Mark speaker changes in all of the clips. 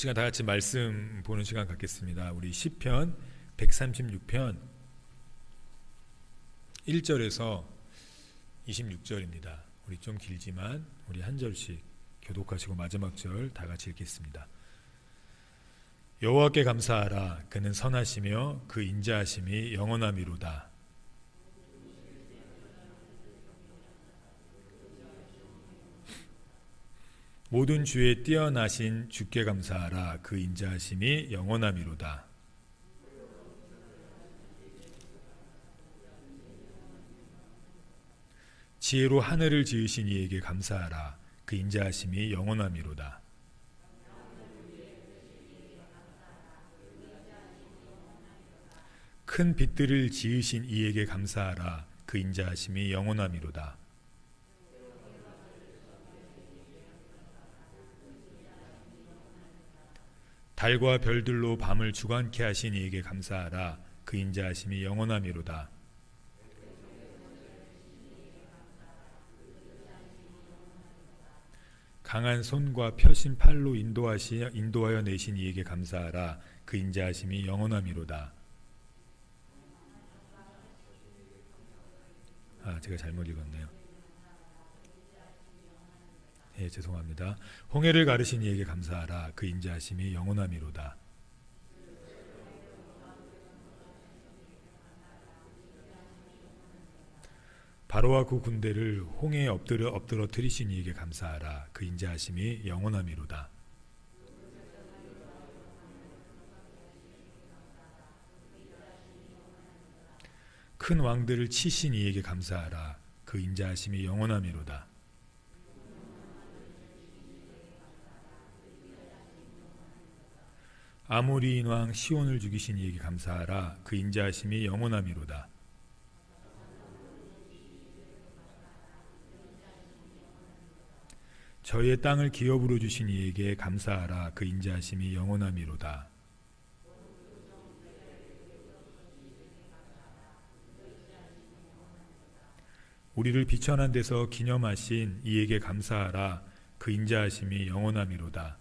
Speaker 1: 시간 다 같이 말씀 보는 시간 갖겠습니다. 우리 시편 136편 1절에서 26절입니다. 우리 좀 길지만 우리 한 절씩 교독하시고 마지막 절 다 같이 읽겠습니다. 여호와께 감사하라. 그는 선하시며 그 인자하심이 영원하미로다. 모든 주에 뛰어나신 주께 감사하라. 그 인자하심이 영원하미로다. 지혜로 하늘을 지으신 이에게 감사하라. 그 인자하심이 영원하미로다. 큰 빛들을 지으신 이에게 감사하라. 그 인자하심이 영원하미로다. 달과 별들로 밤을 주관케 하신 이에게 감사하라. 그 인자하심이 영원하미로다. 강한 손과 펴신 팔로 인도하여 내신 이에게 감사하라. 그 인자하심이 영원하미로다. 제가 잘못 읽었네요. 죄송합니다. 홍해를 가르신 이에게 감사하라. 그 인자하심이 영원하미로다. 바로와 그 군대를 홍해에 엎드러뜨리신 이에게 감사하라. 그 인자하심이 영원하미로다. 큰 왕들을 치신 이에게 감사하라. 그 인자하심이 영원하미로다. 아모리인 왕 시온을 죽이신 이에게 감사하라. 그 인자하심이 영원하미로다. 저희의 땅을 기업으로 주신 이에게 감사하라. 그 인자하심이 영원하미로다. 우리를 비천한 데서 기념하신 이에게 감사하라. 그 인자하심이 영원하미로다.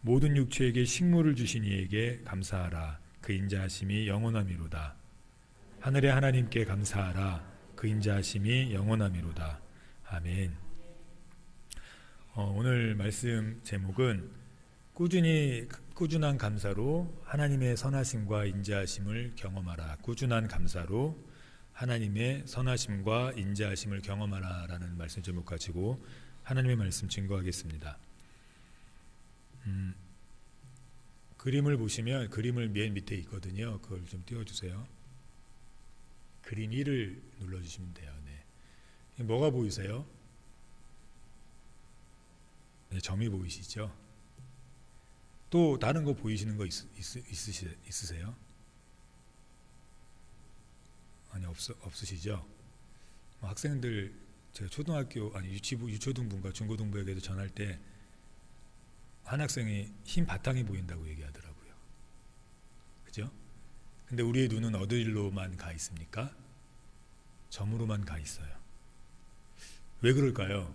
Speaker 1: 모든 육체에게 식물을 주신 이에게 감사하라. 그 인자하심이 영원하미로다. 하늘의 하나님께 감사하라. 그 인자하심이 영원하미로다. 아멘. 오늘 말씀 제목은 꾸준한 감사로 하나님의 선하심과 인자하심을 경험하라. 꾸준한 감사로 하나님의 선하심과 인자하심을 경험하라 라는 말씀 제목 가지고 하나님의 말씀 증거하겠습니다. 그림을 보시면 그림을 맨 밑에 있거든요. 그걸 좀 띄워주세요. 그림 1을 눌러주시면 돼요. 네. 뭐가 보이세요? 네, 점이 보이시죠? 또 다른 거 보이시는 거 있으세요? 아니 없으시죠? 학생들 제가 초등학교 유초등부인가 중고등부에게도 전할 때 한 학생이 흰 바탕이 보인다고 얘기하더라고요. 그죠? 근데 우리의 눈은 어디로만 가 있습니까? 점으로만 가 있어요. 왜 그럴까요?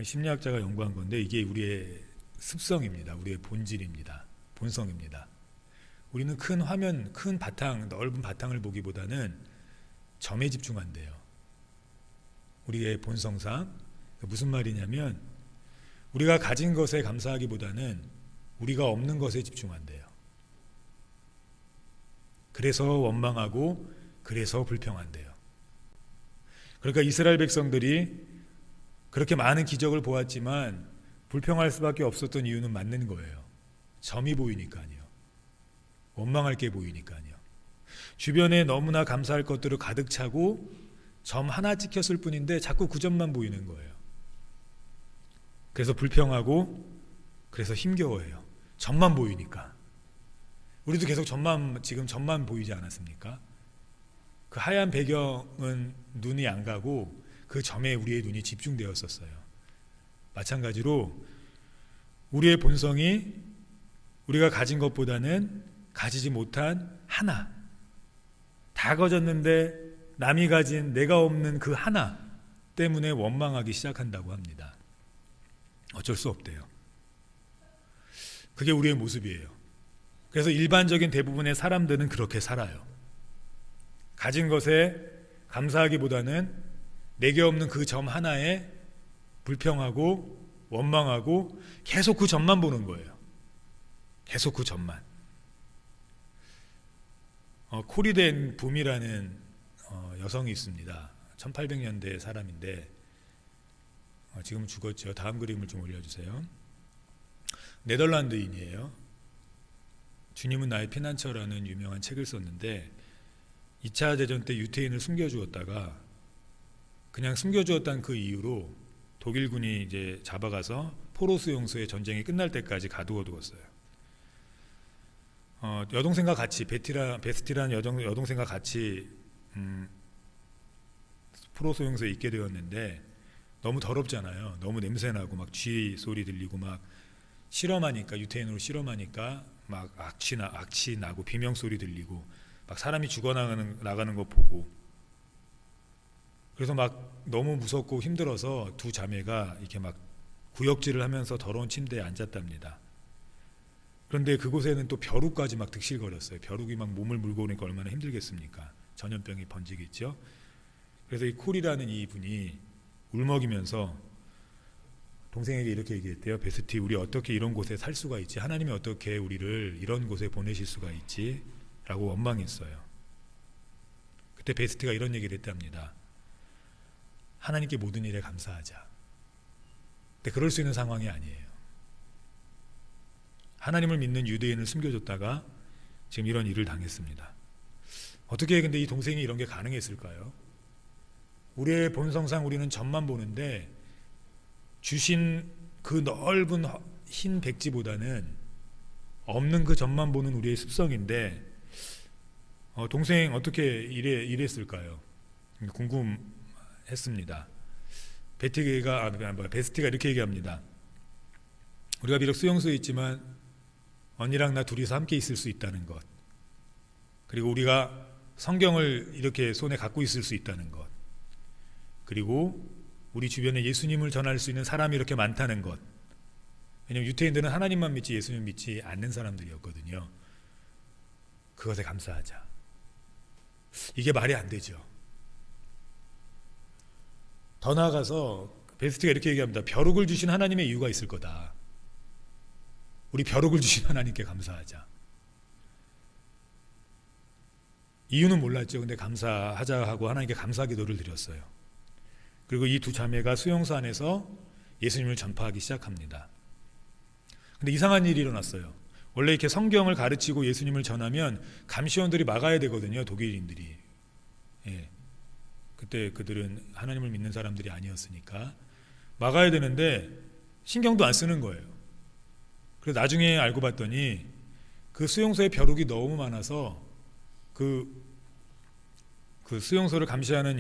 Speaker 1: 심리학자가 연구한 건데 이게 우리의 습성입니다. 우리의 본질입니다. 본성입니다. 우리는 큰 화면, 큰 바탕, 넓은 바탕을 보기보다는 점에 집중한대요. 우리의 본성상. 무슨 말이냐면 우리가 가진 것에 감사하기보다는 우리가 없는 것에 집중한대요. 그래서 원망하고 그래서 불평한대요. 그러니까 이스라엘 백성들이 그렇게 많은 기적을 보았지만 불평할 수밖에 없었던 이유는 맞는 거예요. 점이 보이니까요. 원망할 게 보이니까요. 주변에 너무나 감사할 것들을 가득 차고 점 하나 찍혔을 뿐인데 자꾸 그 점만 보이는 거예요. 그래서 불평하고 그래서 힘겨워해요. 점만 보이니까. 우리도 계속 지금 점만 보이지 않았습니까? 그 하얀 배경은 눈이 안 가고 그 점에 우리의 눈이 집중되었었어요. 마찬가지로 우리의 본성이 우리가 가진 것보다는 가지지 못한 하나, 다 가졌는데 남이 가진 내가 없는 그 하나 때문에 원망하기 시작한다고 합니다. 어쩔 수 없대요. 그게 우리의 모습이에요. 그래서 일반적인 대부분의 사람들은 그렇게 살아요. 가진 것에 감사하기보다는 내게 없는 그 점 하나에 불평하고 원망하고 계속 그 점만 보는 거예요. 계속 그 점만. 코리덴 붐이라는 여성이 있습니다. 1800년대 사람인데 지금 죽었죠. 다음 그림을 좀 올려주세요. 네덜란드인이에요. 주님은 나의 피난처라는 유명한 책을 썼는데 2차 대전 때 유태인을 숨겨주었다가 그냥 숨겨주었다는 그 이유로 독일군이 이제 잡아가서 포로 수용소에 전쟁이 끝날 때까지 가두어두었어요. 여동생과 같이 베스티라는 여동생과 같이 포로 수용소에 있게 되었는데 너무 더럽잖아요. 너무 냄새나고 막 쥐 소리 들리고 막 실험하니까 유태인으로 실험하니까 막 악취 나고 비명 소리 들리고 막 사람이 죽어나가는 거 보고 그래서 막 너무 무섭고 힘들어서 두 자매가 이렇게 막 구역질을 하면서 더러운 침대에 앉았답니다. 그런데 그곳에는 또 벼룩까지 막 득실거렸어요. 벼룩이 막 몸을 물고 오니까 얼마나 힘들겠습니까? 전염병이 번지겠죠. 그래서 이 콜이라는 이분이 울먹이면서 동생에게 이렇게 얘기했대요. 베스티, 우리 어떻게 이런 곳에 살 수가 있지? 하나님이 어떻게 우리를 이런 곳에 보내실 수가 있지? 라고 원망했어요. 그때 베스티가 이런 얘기를 했답니다. 하나님께 모든 일에 감사하자. 근데 그럴 수 있는 상황이 아니에요. 하나님을 믿는 유대인을 숨겨줬다가 지금 이런 일을 당했습니다. 어떻게 근데 이 동생이 이런 게 가능했을까요? 우리의 본성상 우리는 점만 보는데 주신 그 넓은 흰 백지보다는 없는 그 점만 보는 우리의 습성인데 동생 어떻게 이랬을까요? 궁금했습니다. 베스티가 이렇게 얘기합니다. 우리가 비록 수용소에 있지만 언니랑 나 둘이서 함께 있을 수 있다는 것, 그리고 우리가 성경을 이렇게 손에 갖고 있을 수 있다는 것, 그리고 우리 주변에 예수님을 전할 수 있는 사람이 이렇게 많다는 것. 왜냐하면 유태인들은 하나님만 믿지 예수님 믿지 않는 사람들이었거든요. 그것에 감사하자. 이게 말이 안 되죠. 더 나아가서 베스트가 이렇게 얘기합니다. 벼룩을 주신 하나님의 이유가 있을 거다. 우리 벼룩을 주신 하나님께 감사하자. 이유는 몰랐죠. 근데 감사하자 하고 하나님께 감사 기도를 드렸어요. 그리고 이 두 자매가 수용소 안에서 예수님을 전파하기 시작합니다. 근데 이상한 일이 일어났어요. 원래 이렇게 성경을 가르치고 예수님을 전하면 감시원들이 막아야 되거든요. 독일인들이. 예. 그때 그들은 하나님을 믿는 사람들이 아니었으니까 막아야 되는데 신경도 안 쓰는 거예요. 그래서 나중에 알고 봤더니 그 수용소에 벼룩이 너무 많아서 그 수용소를 감시하는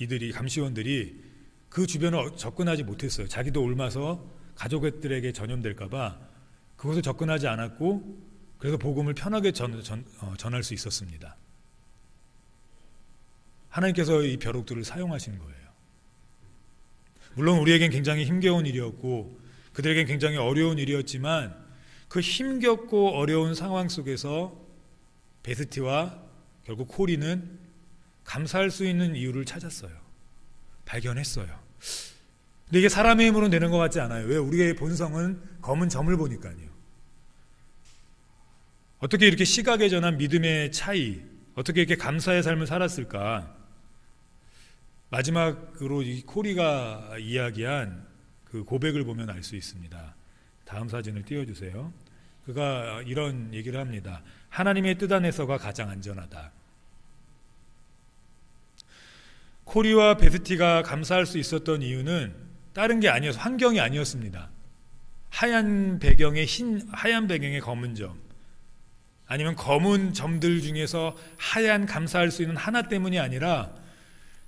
Speaker 1: 이들이 감시원들이 그 주변을 접근하지 못했어요. 자기도 옮아서 가족들에게 전염될까봐 그곳에 접근하지 않았고 그래서 복음을 편하게 전할 수 있었습니다. 하나님께서 이 벼룩들을 사용하신 거예요. 물론 우리에겐 굉장히 힘겨운 일이었고 그들에겐 굉장히 어려운 일이었지만 그 힘겹고 어려운 상황 속에서 베스티와 결국 코리는 감사할 수 있는 이유를 찾았어요. 발견했어요. 근데 이게 사람의 힘으로는 되는 것 같지 않아요. 왜? 우리의 본성은 검은 점을 보니까요. 어떻게 이렇게 시각에 전한 믿음의 차이, 어떻게 이렇게 감사의 삶을 살았을까? 마지막으로 이 코리가 이야기한 그 고백을 보면 알 수 있습니다. 다음 사진을 띄워주세요. 그가 이런 얘기를 합니다. 하나님의 뜻 안에서가 가장 안전하다. 코리와 베스티가 감사할 수 있었던 이유는 다른 게 아니어서 환경이 아니었습니다. 하얀 배경에 하얀 배경에 검은 점, 아니면 검은 점들 중에서 하얀 감사할 수 있는 하나 때문이 아니라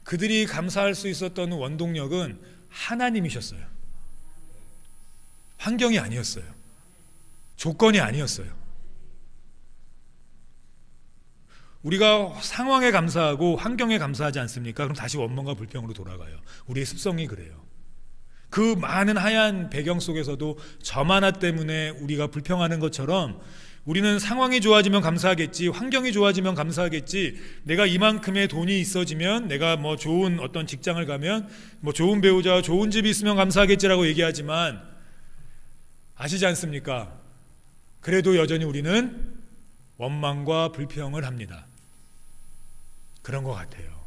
Speaker 1: 그들이 감사할 수 있었던 원동력은 하나님이셨어요. 환경이 아니었어요. 조건이 아니었어요. 우리가 상황에 감사하고 환경에 감사하지 않습니까? 그럼 다시 원망과 불평으로 돌아가요. 우리의 습성이 그래요. 그 많은 하얀 배경 속에서도 점 하나 때문에 우리가 불평하는 것처럼 우리는 상황이 좋아지면 감사하겠지, 환경이 좋아지면 감사하겠지, 내가 이만큼의 돈이 있어지면, 내가 뭐 좋은 어떤 직장을 가면, 뭐 좋은 배우자와 좋은 집이 있으면 감사하겠지라고 얘기하지만 아시지 않습니까? 그래도 여전히 우리는 원망과 불평을 합니다. 그런 것 같아요.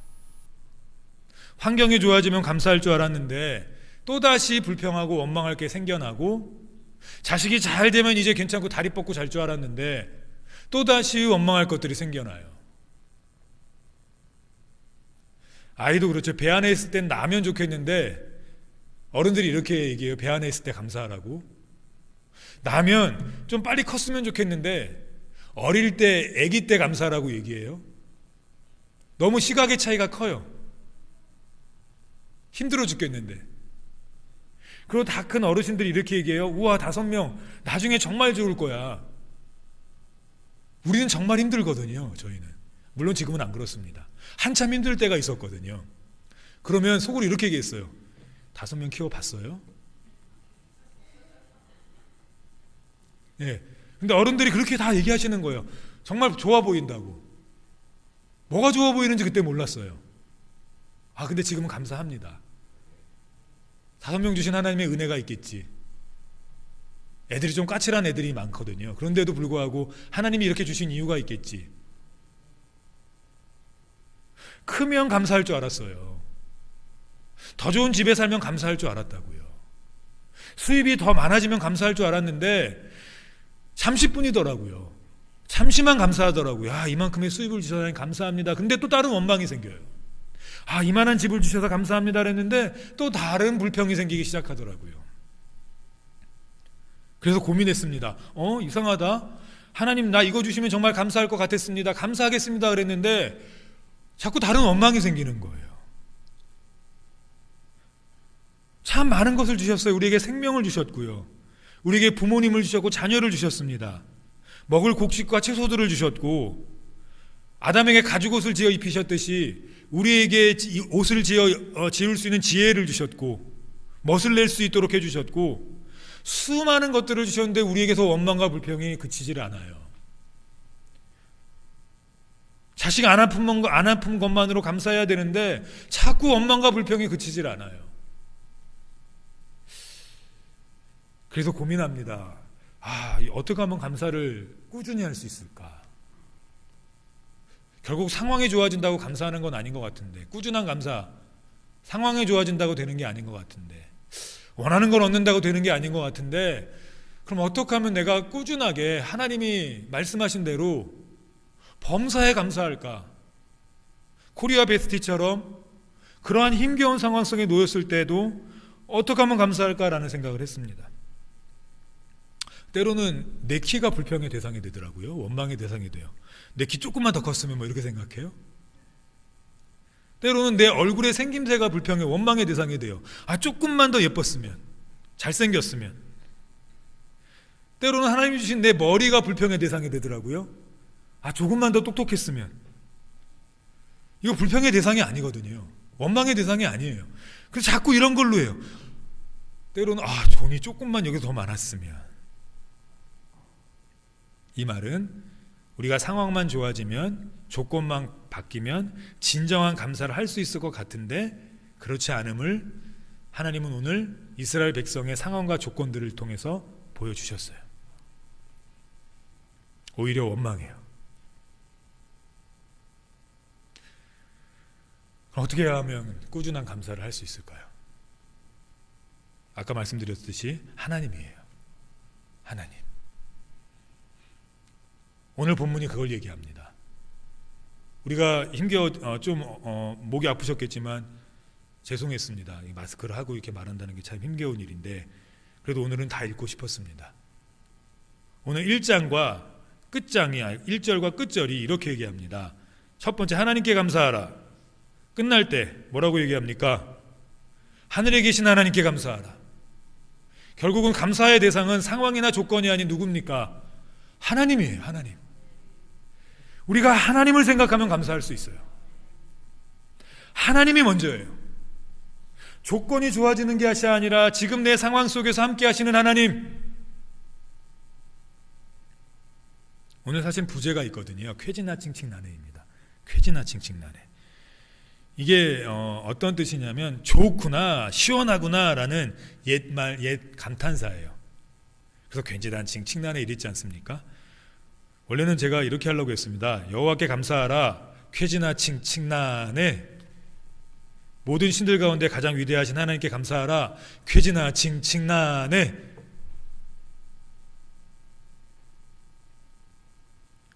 Speaker 1: 환경이 좋아지면 감사할 줄 알았는데 또다시 불평하고 원망할 게 생겨나고, 자식이 잘 되면 이제 괜찮고 다리 뻗고 잘 줄 알았는데 또다시 원망할 것들이 생겨나요. 아이도 그렇죠. 배 안에 있을 땐 나면 좋겠는데 어른들이 이렇게 얘기해요. 배 안에 있을 때 감사하라고. 나면 좀 빨리 컸으면 좋겠는데 어릴 때, 아기 때 감사하라고 얘기해요. 너무 시각의 차이가 커요. 힘들어 죽겠는데. 그리고 다 큰 어르신들이 이렇게 얘기해요. 우와, 5명 나중에 정말 좋을 거야. 우리는 정말 힘들거든요. 저희는. 물론 지금은 안 그렇습니다. 한참 힘들 때가 있었거든요. 그러면 속으로 이렇게 얘기했어요. 5명 키워봤어요? 예. 근데 어른들이 그렇게 다 얘기하시는 거예요. 정말 좋아 보인다고. 뭐가 좋아 보이는지 그때 몰랐어요. 아, 근데 지금은 감사합니다. 5명 주신 하나님의 은혜가 있겠지. 애들이 좀 까칠한 애들이 많거든요. 그런데도 불구하고 하나님이 이렇게 주신 이유가 있겠지. 크면 감사할 줄 알았어요. 더 좋은 집에 살면 감사할 줄 알았다고요. 수입이 더 많아지면 감사할 줄 알았는데 잠시뿐이더라고요. 잠시만 감사하더라고요. 아, 이만큼의 수입을 주셔서 감사합니다. 근데 또 다른 원망이 생겨요. 아, 이만한 집을 주셔서 감사합니다 그랬는데 또 다른 불평이 생기기 시작하더라고요. 그래서 고민했습니다. 이상하다. 하나님, 나 이거 주시면 정말 감사할 것 같았습니다. 감사하겠습니다 그랬는데 자꾸 다른 원망이 생기는 거예요. 참 많은 것을 주셨어요. 우리에게 생명을 주셨고요. 우리에게 부모님을 주셨고 자녀를 주셨습니다. 먹을 곡식과 채소들을 주셨고, 아담에게 가죽옷을 지어 입히셨듯이 우리에게 옷을 지을 수 있는 지혜를 주셨고, 멋을 낼 수 있도록 해주셨고, 수많은 것들을 주셨는데 우리에게서 원망과 불평이 그치질 않아요. 자식 안 아픈 것만으로 감사해야 되는데 자꾸 원망과 불평이 그치질 않아요. 그래서 고민합니다. 어떻게 하면 감사를 꾸준히 할 수 있을까? 결국 상황이 좋아진다고 감사하는 건 아닌 것 같은데, 꾸준한 감사, 상황이 좋아진다고 되는 게 아닌 것 같은데, 원하는 걸 얻는다고 되는 게 아닌 것 같은데, 그럼 어떻게 하면 내가 꾸준하게 하나님이 말씀하신 대로 범사에 감사할까? 코리아 베스티처럼 그러한 힘겨운 상황 속에 놓였을 때도 어떻게 하면 감사할까라는 생각을 했습니다. 때로는 내 키가 불평의 대상이 되더라고요. 원망의 대상이 돼요. 내 키 조금만 더 컸으면 뭐 이렇게 생각해요. 때로는 내 얼굴의 생김새가 불평의 원망의 대상이 돼요. 조금만 더 예뻤으면, 잘생겼으면. 때로는 하나님이 주신 내 머리가 불평의 대상이 되더라고요. 조금만 더 똑똑했으면. 이거 불평의 대상이 아니거든요. 원망의 대상이 아니에요. 그래서 자꾸 이런 걸로 해요. 때로는 돈이 조금만 여기서 더 많았으면. 이 말은 우리가 상황만 좋아지면, 조건만 바뀌면 진정한 감사를 할 수 있을 것 같은데 그렇지 않음을 하나님은 오늘 이스라엘 백성의 상황과 조건들을 통해서 보여주셨어요. 오히려 원망해요. 어떻게 하면 꾸준한 감사를 할 수 있을까요? 아까 말씀드렸듯이 하나님이에요. 하나님. 오늘 본문이 그걸 얘기합니다. 우리가 힘겨워 목이 아프셨겠지만 죄송했습니다. 마스크를 하고 이렇게 말한다는 게 참 힘겨운 일인데 그래도 오늘은 다 읽고 싶었습니다. 오늘 1장과 끝장이 1절과 끝절이 이렇게 얘기합니다. 첫 번째, 하나님께 감사하라. 끝날 때 뭐라고 얘기합니까? 하늘에 계신 하나님께 감사하라. 결국은 감사의 대상은 상황이나 조건이 아닌 누굽니까? 하나님이에요. 하나님. 우리가 하나님을 생각하면 감사할 수 있어요. 하나님이 먼저예요. 조건이 좋아지는 것이 아니라 지금 내 상황 속에서 함께 하시는 하나님. 오늘 사실 부제가 있거든요. 쾌지나 칭칭나네입니다. 쾌지나 칭칭나네. 이게 어떤 뜻이냐면 좋구나, 시원하구나 라는 옛말, 옛 감탄사예요. 그래서 괜지단칭 칭나네 이랬지 않습니까? 원래는 제가 이렇게 하려고 했습니다. 여호와께 감사하라, 쾌지나 칭칭나네. 모든 신들 가운데 가장 위대하신 하나님께 감사하라, 쾌지나 칭칭나네.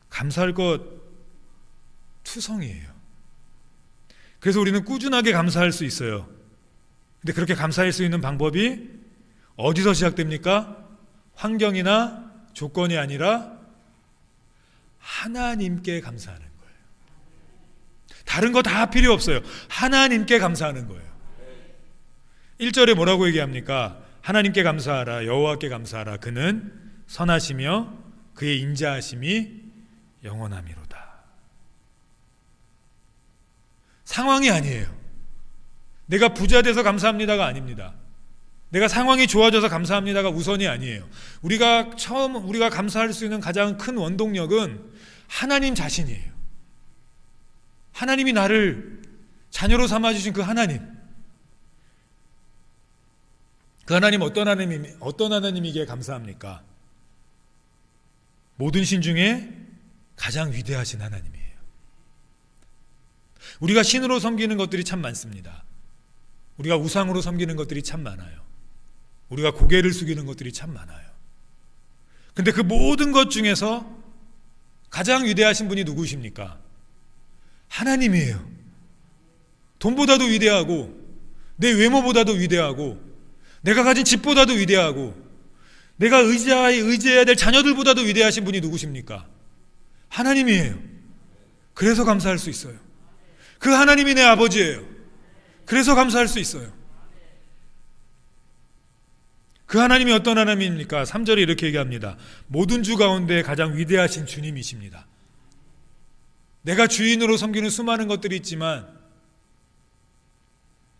Speaker 1: 감사할 것 투성이에요. 그래서 우리는 꾸준하게 감사할 수 있어요. 근데 그렇게 감사할 수 있는 방법이 어디서 시작됩니까? 환경이나 조건이 아니라 하나님께 감사하는 거예요. 다른 거 다 필요 없어요. 하나님께 감사하는 거예요. 1절에 뭐라고 얘기합니까? 하나님께 감사하라, 여호와께 감사하라. 그는 선하시며 그의 인자하심이 영원함이로다. 상황이 아니에요. 내가 부자 돼서 감사합니다가 아닙니다. 내가 상황이 좋아져서 감사합니다가 우선이 아니에요. 우리가 감사할 수 있는 가장 큰 원동력은 하나님 자신이에요. 하나님이 나를 자녀로 삼아주신 그 하나님. 그 하나님 어떤 하나님이기에 감사합니까? 모든 신 중에 가장 위대하신 하나님이에요. 우리가 신으로 섬기는 것들이 참 많습니다. 우리가 우상으로 섬기는 것들이 참 많아요. 우리가 고개를 숙이는 것들이 참 많아요. 근데 그 모든 것 중에서 가장 위대하신 분이 누구십니까? 하나님이에요. 돈보다도 위대하고, 내 외모보다도 위대하고, 내가 가진 집보다도 위대하고, 내가 의지해야 될 자녀들보다도 위대하신 분이 누구십니까? 하나님이에요. 그래서 감사할 수 있어요. 그 하나님이 내 아버지예요. 그래서 감사할 수 있어요. 그 하나님이 어떤 하나님입니까? 3절에 이렇게 얘기합니다. 모든 주 가운데 가장 위대하신 주님이십니다. 내가 주인으로 섬기는 수많은 것들이 있지만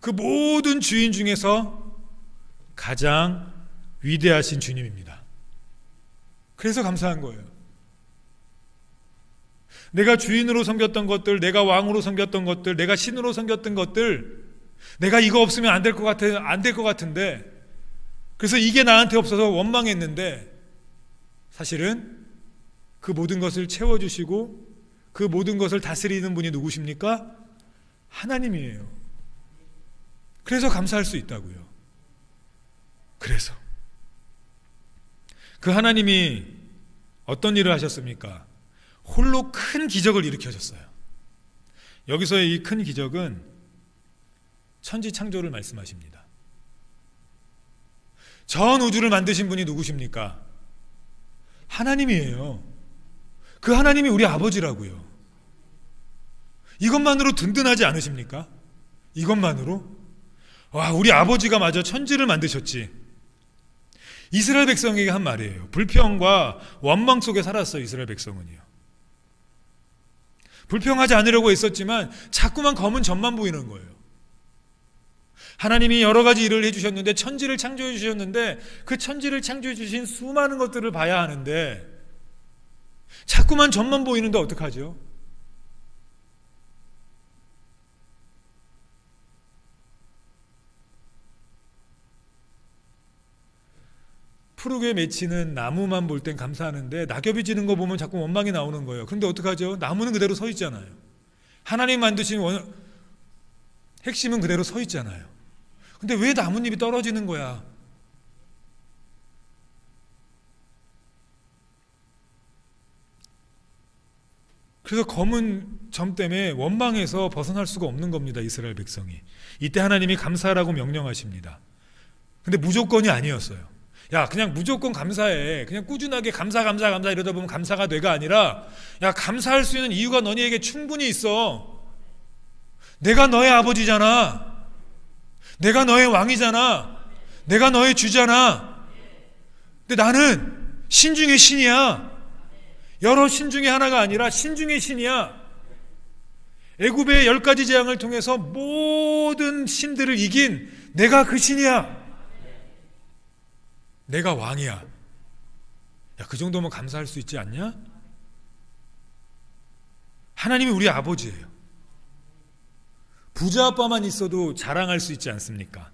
Speaker 1: 그 모든 주인 중에서 가장 위대하신 주님입니다. 그래서 감사한 거예요. 내가 주인으로 섬겼던 것들, 내가 왕으로 섬겼던 것들, 내가 신으로 섬겼던 것들, 내가 이거 없으면 안 될 것 같은데, 그래서 이게 나한테 없어서 원망했는데, 사실은 그 모든 것을 채워주시고 그 모든 것을 다스리는 분이 누구십니까? 하나님이에요. 그래서 감사할 수 있다고요. 그래서 그 하나님이 어떤 일을 하셨습니까? 홀로 큰 기적을 일으켜줬어요. 여기서의 이 큰 기적은 천지 창조를 말씀하십니다. 전 우주를 만드신 분이 누구십니까? 하나님이에요. 그 하나님이 우리 아버지라고요. 이것만으로 든든하지 않으십니까? 이것만으로? 와, 우리 아버지가 마저 천지를 만드셨지. 이스라엘 백성에게 한 말이에요. 불평과 원망 속에 살았어요. 이스라엘 백성은요. 불평하지 않으려고 했었지만 자꾸만 검은 점만 보이는 거예요. 하나님이 여러 가지 일을 해주셨는데, 천지를 창조해 주셨는데, 그 천지를 창조해 주신 수많은 것들을 봐야 하는데 자꾸만 점만 보이는데 어떡하죠? 푸르게 맺히는 나무만 볼 땐 감사하는데 낙엽이 지는 거 보면 자꾸 원망이 나오는 거예요. 그런데 어떡하죠? 나무는 그대로 서 있잖아요. 하나님 만드신 핵심은 그대로 서 있잖아요. 근데 왜 나뭇잎이 떨어지는 거야? 그래서 검은 점 때문에 원망해서 벗어날 수가 없는 겁니다. 이스라엘 백성이. 이때 하나님이 감사하라고 명령하십니다. 근데 무조건이 아니었어요. 야, 그냥 무조건 감사해. 그냥 꾸준하게 감사 이러다 보면 감사가 돼가 아니라, 야, 감사할 수 있는 이유가 너희에게 충분히 있어. 내가 너의 아버지잖아. 내가 너의 왕이잖아. 내가 너의 주잖아. 근데 나는 신 중에 신이야. 여러 신 중에 하나가 아니라 신 중의 신이야. 애굽의 10가지 재앙을 통해서 모든 신들을 이긴 내가 그 신이야. 내가 왕이야. 야, 그 정도면 감사할 수 있지 않냐? 하나님이 우리 아버지예요. 부자 아빠만 있어도 자랑할 수 있지 않습니까?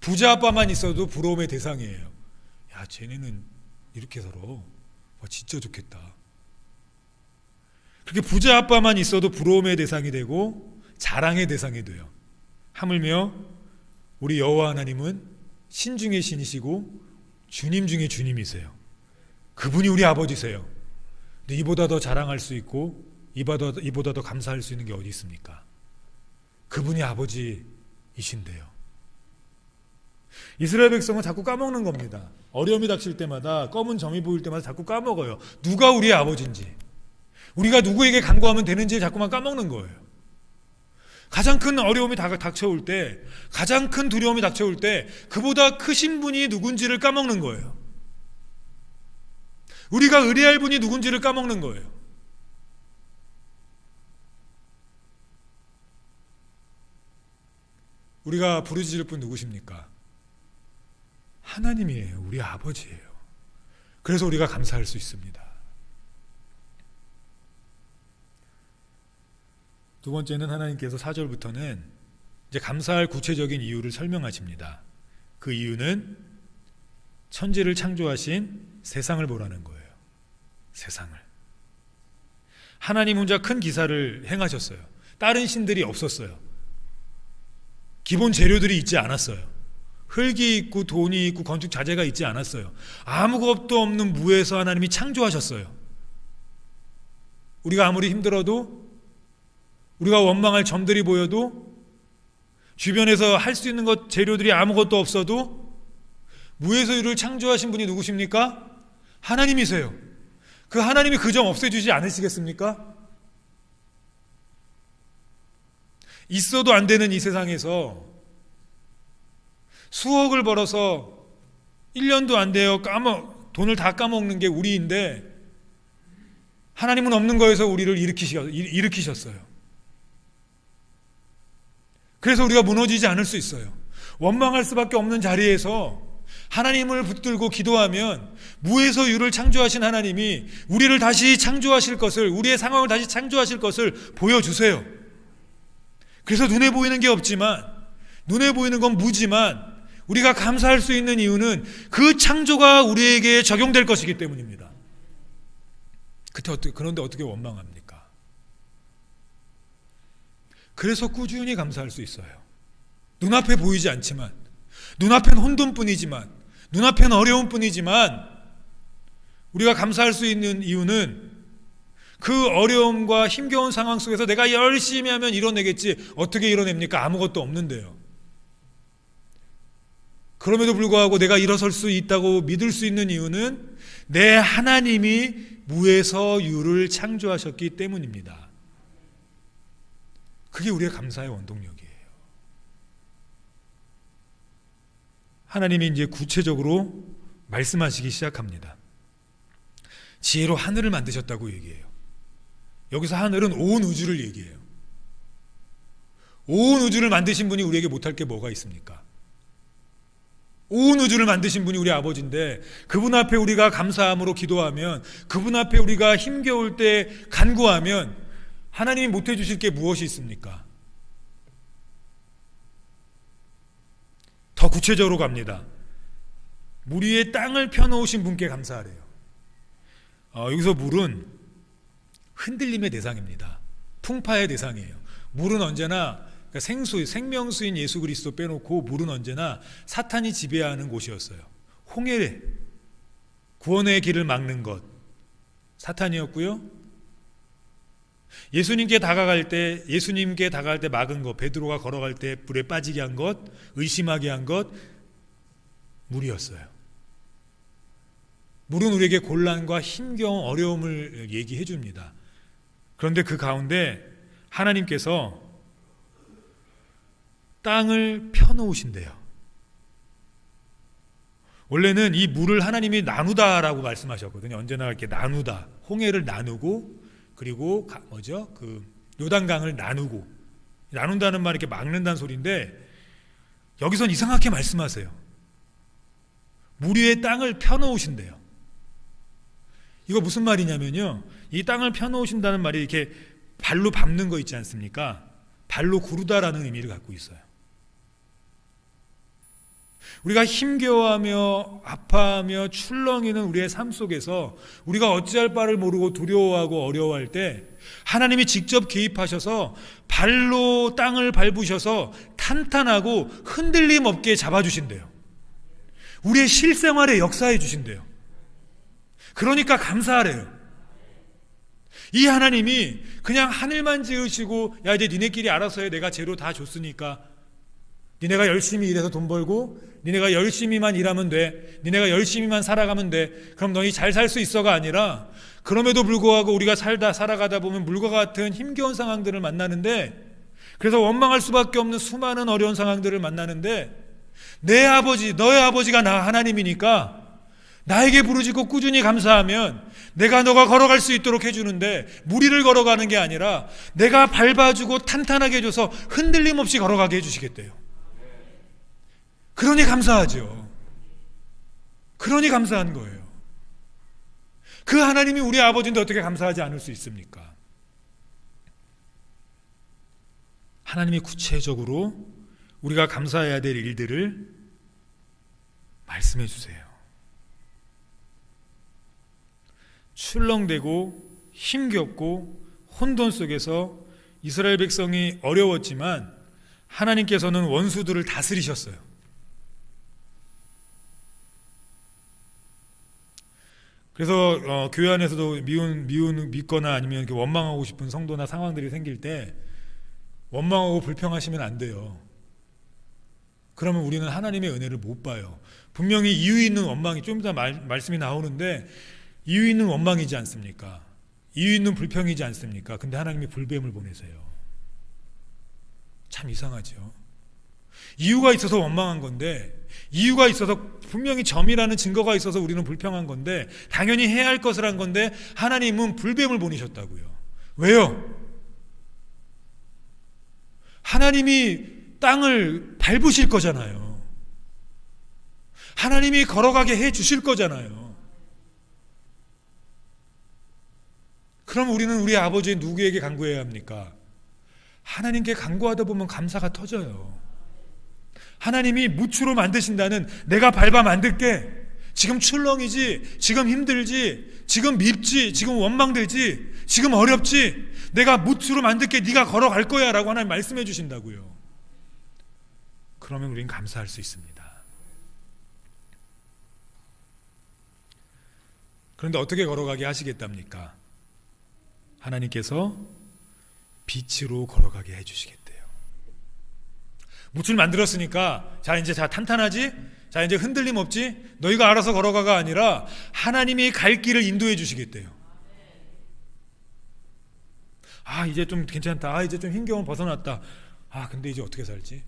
Speaker 1: 부자 아빠만 있어도 부러움의 대상이에요. 야, 쟤네는 이렇게 살아. 와, 진짜 좋겠다. 그렇게 부자 아빠만 있어도 부러움의 대상이 되고 자랑의 대상이 돼요. 하물며 우리 여호와 하나님은 신 중의 신이시고 주님 중의 주님이세요. 그분이 우리 아버지세요. 근데 이보다 더 자랑할 수 있고 이보다 더 감사할 수 있는 게 어디 있습니까? 그분이 아버지이신데요. 이스라엘 백성은 자꾸 까먹는 겁니다. 어려움이 닥칠 때마다, 검은 점이 보일 때마다 자꾸 까먹어요. 누가 우리의 아버지인지, 우리가 누구에게 간구하면 되는지 자꾸만 까먹는 거예요. 가장 큰 어려움이 닥쳐올 때, 가장 큰 두려움이 닥쳐올 때 그보다 크신 분이 누군지를 까먹는 거예요. 우리가 의뢰할 분이 누군지를 까먹는 거예요. 우리가 부르짖을 분 누구십니까? 하나님이에요. 우리 아버지예요. 그래서 우리가 감사할 수 있습니다. 두 번째는 하나님께서 4절부터는 이제 감사할 구체적인 이유를 설명하십니다. 그 이유는 천지를 창조하신 세상을 보라는 거예요. 세상을. 하나님 혼자 큰 기사를 행하셨어요. 다른 신들이 없었어요. 기본 재료들이 있지 않았어요. 흙이 있고 돈이 있고 건축 자재가 있지 않았어요. 아무것도 없는 무에서 하나님이 창조하셨어요. 우리가 아무리 힘들어도, 우리가 원망할 점들이 보여도, 주변에서 할 수 있는 것 재료들이 아무것도 없어도 무에서 유를 창조하신 분이 누구십니까? 하나님이세요. 그 하나님이 그 점 없애주지 않으시겠습니까? 있어도 안 되는 이 세상에서 수억을 벌어서 1년도 안 돼요. 돈을 다 까먹는 게 우리인데 하나님은 없는 거에서 우리를 일으키셨어요. 그래서 우리가 무너지지 않을 수 있어요. 원망할 수밖에 없는 자리에서 하나님을 붙들고 기도하면 무에서 유를 창조하신 하나님이 우리를 다시 창조하실 것을, 우리의 상황을 다시 창조하실 것을 보여주세요. 그래서 눈에 보이는 게 없지만, 눈에 보이는 건 무지만 우리가 감사할 수 있는 이유는 그 창조가 우리에게 적용될 것이기 때문입니다. 그런데 어떻게 원망합니까? 그래서 꾸준히 감사할 수 있어요. 눈앞에 보이지 않지만, 눈앞엔 혼돈뿐이지만, 눈앞엔 어려움뿐이지만 우리가 감사할 수 있는 이유는 그 어려움과 힘겨운 상황 속에서 내가 열심히 하면 이뤄내겠지. 어떻게 이뤄냅니까? 아무것도 없는데요. 그럼에도 불구하고 내가 일어설 수 있다고 믿을 수 있는 이유는 내 하나님이 무에서 유를 창조하셨기 때문입니다. 그게 우리의 감사의 원동력이에요. 하나님이 이제 구체적으로 말씀하시기 시작합니다. 지혜로 하늘을 만드셨다고 얘기해요. 여기서 하늘은 온 우주를 얘기해요. 온 우주를 만드신 분이 우리에게 못할 게 뭐가 있습니까? 온 우주를 만드신 분이 우리 아버지인데 그분 앞에 우리가 감사함으로 기도하면, 그분 앞에 우리가 힘겨울 때 간구하면 하나님이 못 해주실 게 무엇이 있습니까? 더 구체적으로 갑니다. 물 위에 땅을 펴놓으신 분께 감사하래요. 여기서 물은 흔들림의 대상입니다. 풍파의 대상이에요. 물은 언제나, 그러니까 생명수인 예수 그리스도 빼놓고 물은 언제나 사탄이 지배하는 곳이었어요. 홍해, 구원의 길을 막는 것 사탄이었고요. 예수님께 다가갈 때 막은 것, 베드로가 걸어갈 때 불에 빠지게 한 것, 의심하게 한 것, 물이었어요. 물은 우리에게 곤란과 힘겨운 어려움을 얘기해 줍니다. 그런데 그 가운데 하나님께서 땅을 펴놓으신대요. 원래는 이 물을 하나님이 나누다라고 말씀하셨거든요. 언제나 이렇게 나누다, 홍해를 나누고 그리고 그 요단강을 나눈다는 말 이렇게 막는다는 소리인데 여기선 이상하게 말씀하세요. 물 위에 땅을 펴놓으신대요. 이거 무슨 말이냐면요, 이 땅을 펴놓으신다는 말이 이렇게 발로 밟는 거 있지 않습니까? 발로 구르다라는 의미를 갖고 있어요. 우리가 힘겨워하며 아파하며 출렁이는 우리의 삶 속에서 우리가 어찌할 바를 모르고 두려워하고 어려워할 때 하나님이 직접 개입하셔서 발로 땅을 밟으셔서 탄탄하고 흔들림 없게 잡아주신대요. 우리의 실생활에 역사해 주신대요. 그러니까 감사하래요. 이 하나님이 그냥 하늘만 지으시고 야 이제 니네끼리 알아서 해, 내가 재료 다 줬으니까 니네가 열심히 일해서 돈 벌고 니네가 열심히만 일하면 돼, 니네가 열심히만 살아가면 돼, 그럼 너희 잘 살 수 있어가 아니라 그럼에도 불구하고 우리가 살아가다 보면 물과 같은 힘겨운 상황들을 만나는데, 그래서 원망할 수밖에 없는 수많은 어려운 상황들을 만나는데 내 아버지, 너의 아버지가 나 하나님이니까 나에게 부르짖고 꾸준히 감사하면 내가 너가 걸어갈 수 있도록 해주는데, 무리를 걸어가는 게 아니라 내가 밟아주고 탄탄하게 해줘서 흔들림 없이 걸어가게 해주시겠대요. 그러니 감사하죠. 그러니 감사한 거예요. 그 하나님이 우리 아버지인데 어떻게 감사하지 않을 수 있습니까? 하나님이 구체적으로 우리가 감사해야 될 일들을 말씀해 주세요. 출렁대고 힘겹고 혼돈 속에서 이스라엘 백성이 어려웠지만 하나님께서는 원수들을 다스리셨어요. 그래서 교회 안에서도 믿거나 아니면 이렇게 원망하고 싶은 성도나 상황들이 생길 때 원망하고 불평하시면 안 돼요. 그러면 우리는 하나님의 은혜를 못 봐요. 분명히 이유 있는 원망이 좀 이따 말씀이 나오는데 이유 있는 원망이지 않습니까? 이유 있는 불평이지 않습니까? 근데 하나님이 불뱀을 보내세요. 참 이상하죠. 이유가 있어서 원망한 건데, 이유가 있어서 분명히 점이라는 증거가 있어서 우리는 불평한 건데, 당연히 해야 할 것을 한 건데 하나님은 불뱀을 보내셨다고요. 왜요? 하나님이 땅을 밟으실 거잖아요. 하나님이 걸어가게 해 주실 거잖아요. 그럼 우리는 우리 아버지 누구에게 간구해야 합니까? 하나님께 간구하다 보면 감사가 터져요. 하나님이 무추로 만드신다는, 내가 밟아 만들게, 지금 출렁이지, 지금 힘들지, 지금 밉지, 지금 원망되지, 지금 어렵지, 내가 무추로 만들게, 네가 걸어갈 거야 라고 하나님 말씀해 주신다고요. 그러면 우리는 감사할 수 있습니다. 그런데 어떻게 걸어가게 하시겠답니까? 하나님께서 빛으로 걸어가게 해주시겠대요. 무출 만들었으니까 자 이제 탄탄하지? 자 이제 흔들림 없지? 너희가 알아서 걸어가가 아니라 하나님이 갈 길을 인도해 주시겠대요. 아 이제 좀 괜찮다. 아 이제 좀 힘겨움 벗어났다. 아 근데 이제 어떻게 살지?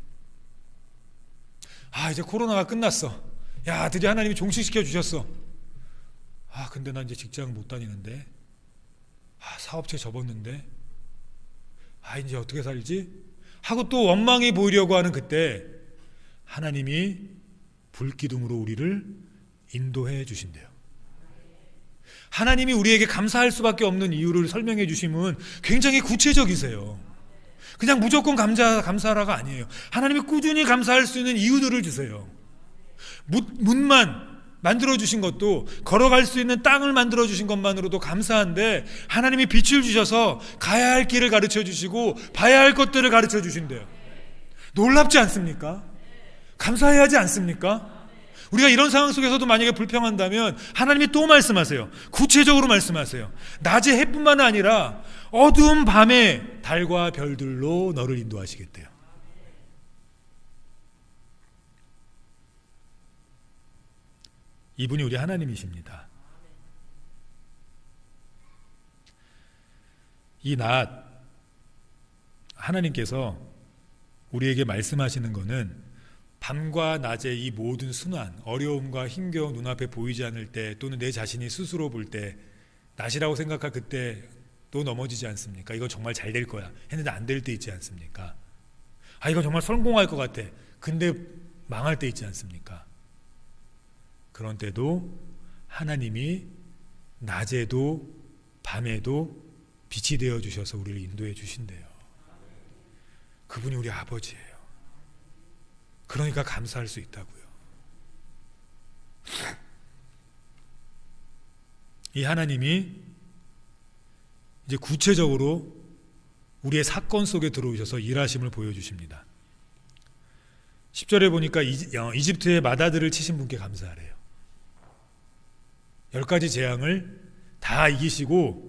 Speaker 1: 아 이제 코로나가 끝났어. 야 드디어 하나님이 종식시켜 주셨어. 아 근데 나 이제 직장 못 다니는데, 아 사업체 접었는데, 아 이제 어떻게 살지? 하고 또 원망이 보이려고 하는 그때 하나님이 불기둥으로 우리를 인도해 주신대요. 하나님이 우리에게 감사할 수밖에 없는 이유를 설명해 주심은 굉장히 구체적이세요. 그냥 무조건 감사하라가 아니에요. 하나님이 꾸준히 감사할 수 있는 이유들을 주세요. 문만 만들어 주신 것도, 걸어갈 수 있는 땅을 만들어 주신 것만으로도 감사한데, 하나님이 빛을 주셔서 가야 할 길을 가르쳐 주시고 봐야 할 것들을 가르쳐 주신대요. 놀랍지 않습니까? 감사해야 하지 않습니까? 우리가 이런 상황 속에서도 만약에 불평한다면 하나님이 또 말씀하세요. 구체적으로 말씀하세요. 낮의 해뿐만 아니라 어두운 밤에 달과 별들로 너를 인도하시겠대요. 이분이 우리 하나님이십니다. 이 낮, 하나님께서 우리에게 말씀하시는 것은 밤과 낮의 이 모든 순환, 어려움과 힘겨움 눈앞에 보이지 않을 때, 또는 내 자신이 스스로 볼 때 낮이라고 생각할 그때 또 넘어지지 않습니까? 이거 정말 잘 될 거야 했는데 안 될 때 있지 않습니까? 이거 정말 성공할 것 같아 근데 망할 때 있지 않습니까? 그런 때도 하나님이 낮에도 밤에도 빛이 되어 주셔서 우리를 인도해 주신대요. 그분이 우리 아버지예요. 그러니까 감사할 수 있다고요. 이 하나님이 이제 구체적으로 우리의 사건 속에 들어오셔서 일하심을 보여주십니다. 10절에 보니까 이집트의 마다들을 치신 분께 감사하래요. 10가지 재앙을 다 이기시고,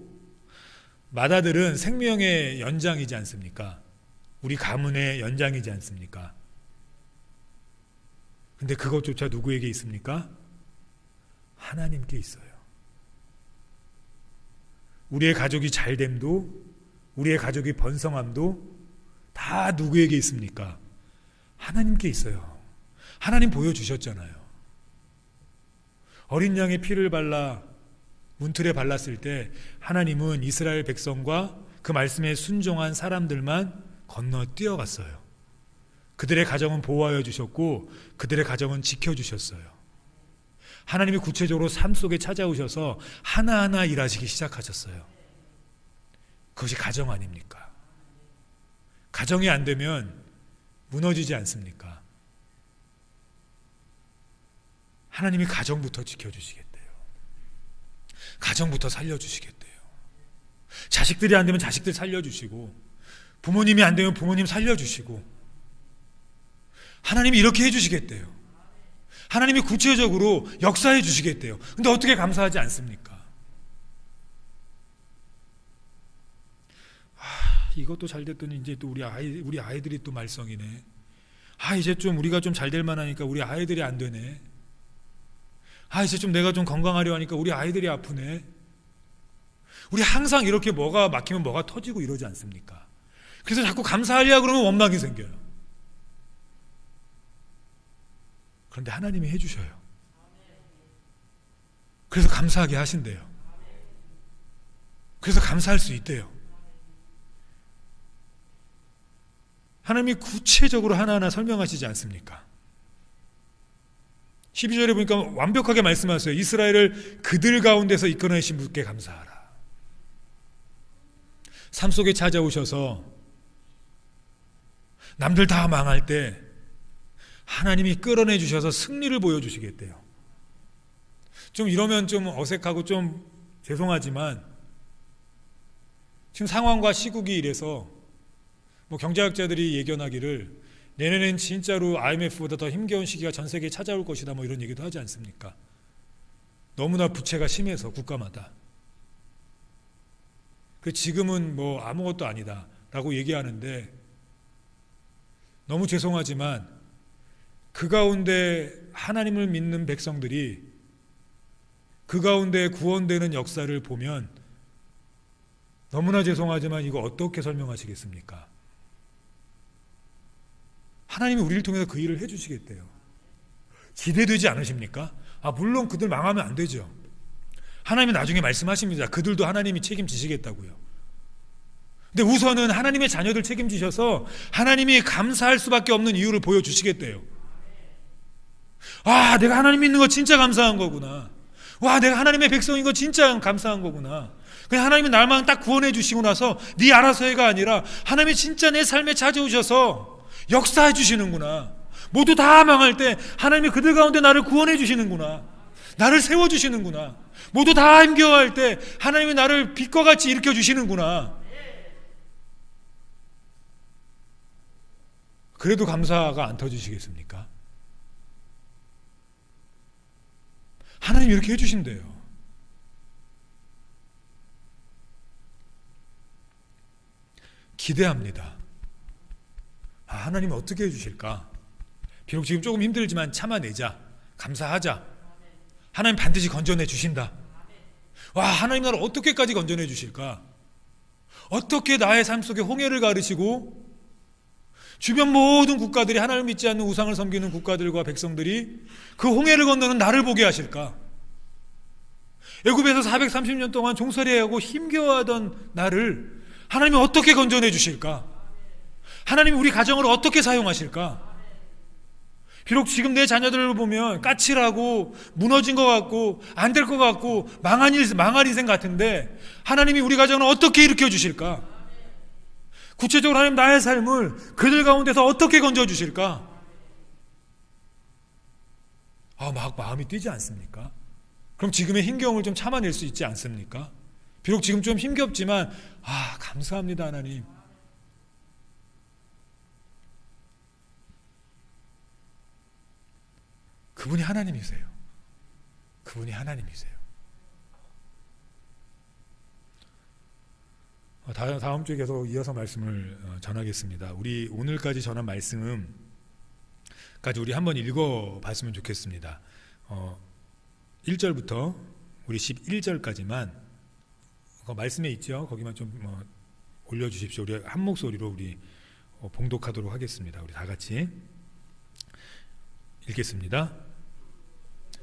Speaker 1: 마다들은 생명의 연장이지 않습니까? 우리 가문의 연장이지 않습니까? 근데 그것조차 누구에게 있습니까? 하나님께 있어요. 우리의 가족이 잘됨도, 우리의 가족이 번성함도 다 누구에게 있습니까? 하나님께 있어요. 하나님 보여주셨잖아요. 어린 양의 피를 발라 문틀에 발랐을 때 하나님은 이스라엘 백성과 그 말씀에 순종한 사람들만 건너뛰어갔어요. 그들의 가정은 보호하여 주셨고 그들의 가정은 지켜주셨어요. 하나님이 구체적으로 삶 속에 찾아오셔서 하나하나 일하시기 시작하셨어요. 그것이 가정 아닙니까? 가정이 안 되면 무너지지 않습니까? 하나님이 가정부터 지켜주시겠대요. 가정부터 살려주시겠대요. 자식들이 안 되면 자식들 살려주시고, 부모님이 안 되면 부모님 살려주시고, 하나님이 이렇게 해주시겠대요. 하나님이 구체적으로 역사해 주시겠대요. 근데 어떻게 감사하지 않습니까? 이것도 잘 됐더니 이제 또 우리 아이들이 또 말썽이네. 이제 좀 우리가 좀 잘 될 만하니까 우리 아이들이 안 되네. 이제 좀 내가 좀 건강하려 하니까 우리 아이들이 아프네. 우리 항상 이렇게 뭐가 막히면 뭐가 터지고 이러지 않습니까? 그래서 자꾸 감사하려고 그러면 원망이 생겨요. 그런데 하나님이 해주셔요. 그래서 감사하게 하신대요. 그래서 감사할 수 있대요. 하나님이 구체적으로 하나하나 설명하시지 않습니까? 12절에 보니까 완벽하게 말씀하세요. 이스라엘을 그들 가운데서 이끌어내신 분께 감사하라. 삶 속에 찾아오셔서 남들 다 망할 때 하나님이 끌어내 주셔서 승리를 보여주시겠대요. 좀 이러면 좀 어색하고 좀 죄송하지만 지금 상황과 시국이 이래서 경제학자들이 예견하기를 내년엔 진짜로 IMF보다 더 힘겨운 시기가 전 세계에 찾아올 것이다 이런 얘기도 하지 않습니까? 너무나 부채가 심해서 국가마다. 지금은 아무것도 아니다 라고 얘기하는데, 너무 죄송하지만 그 가운데 하나님을 믿는 백성들이 그 가운데 구원되는 역사를 보면 너무나 죄송하지만 이거 어떻게 설명하시겠습니까? 하나님이 우리를 통해서 그 일을 해주시겠대요. 기대되지 않으십니까? 물론 그들 망하면 안 되죠. 하나님이 나중에 말씀하십니다. 그들도 하나님이 책임지시겠다고요. 근데 우선은 하나님의 자녀들 책임지셔서 하나님이 감사할 수밖에 없는 이유를 보여주시겠대요. 내가 하나님 믿는 거 진짜 감사한 거구나. 내가 하나님의 백성인 거 진짜 감사한 거구나. 그냥 하나님이 날만 딱 구원해 주시고 나서 네 알아서 해가 아니라 하나님이 진짜 내 삶에 찾아오셔서 역사해 주시는구나. 모두 다 망할 때 하나님이 그들 가운데 나를 구원해 주시는구나. 나를 세워 주시는구나. 모두 다 힘겨워할 때 하나님이 나를 빛과 같이 일으켜 주시는구나. 그래도 감사가 안 터지시겠습니까? 하나님이 이렇게 해주신대요. 기대합니다. 하나님 어떻게 해주실까? 비록 지금 조금 힘들지만 참아내자. 감사하자. 하나님 반드시 건져내 주신다. 하나님 나를 어떻게까지 건져내 주실까? 어떻게 나의 삶 속에 홍해를 가르시고 주변 모든 국가들이 하나님을 믿지 않는 우상을 섬기는 국가들과 백성들이 그 홍해를 건너는 나를 보게 하실까? 애굽에서 430년 동안 종살이하고 힘겨워하던 나를 하나님이 어떻게 건져내 주실까? 하나님이 우리 가정을 어떻게 사용하실까? 비록 지금 내 자녀들을 보면 까칠하고 무너진 것 같고 안 될 것 같고 망할 인생 같은데 하나님이 우리 가정을 어떻게 일으켜 주실까? 구체적으로 하나님 나의 삶을 그들 가운데서 어떻게 건져 주실까? 막 마음이 뛰지 않습니까? 그럼 지금의 힘겨움을 좀 참아낼 수 있지 않습니까? 비록 지금 좀 힘겹지만 감사합니다 하나님. 그분이 하나님이세요. 그분이 하나님이세요. 다음 주에 계속 이어서 말씀을 전하겠습니다. 우리 오늘까지 전한 말씀까지 우리 한번 읽어봤으면 좋겠습니다. 1절부터 우리 11절까지만 말씀에 있죠. 거기만 좀 올려주십시오. 우리 한 목소리로 우리 봉독하도록 하겠습니다. 우리 다 같이 읽겠습니다.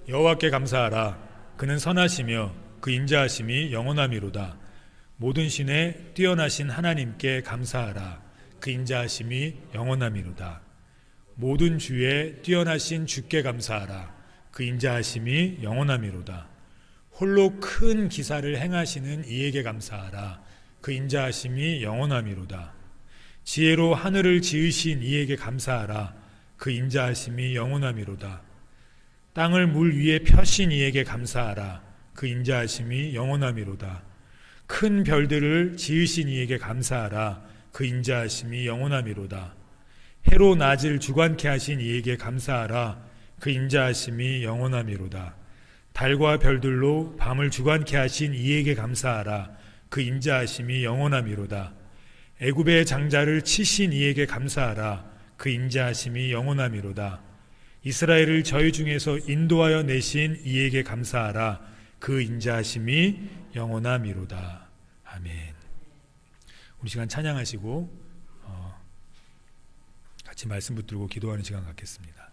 Speaker 1: 여호와께 감사하라. 그는 선하시며 그 인자하심이 영원하미로다. 모든 신에 뛰어나신 하나님께 감사하라. 그 인자하심이 영원하미로다. 모든 주에 뛰어나신 주께 감사하라. 그 인자하심이 영원하미로다. 홀로 큰 기사를 행하시는 이에게 감사하라. 그 인자하심이 영원하미로다. 지혜로 하늘을 지으신 이에게 감사하라. 그 인자하심이 영원하미로다. 땅을 물 위에 펴신 이에게 감사하라. 그 인자하심이 영원하미로다. 큰 별들을 지으신 이에게 감사하라. 그 인자하심이 영원하미로다. 해로 낮을 주관케 하신 이에게 감사하라. 그 인자하심이 영원하미로다. 달과 별들로 밤을 주관케 하신 이에게 감사하라. 그 인자하심이 영원하미로다. 애굽의 장자를 치신 이에게 감사하라. 그 인자하심이 영원하미로다. 이스라엘을 저희 중에서 인도하여 내신 이에게 감사하라. 그 인자하심이 영원하미로다. 아멘. 우리 시간 찬양하시고 같이 말씀 붙들고 기도하는 시간 갖겠습니다.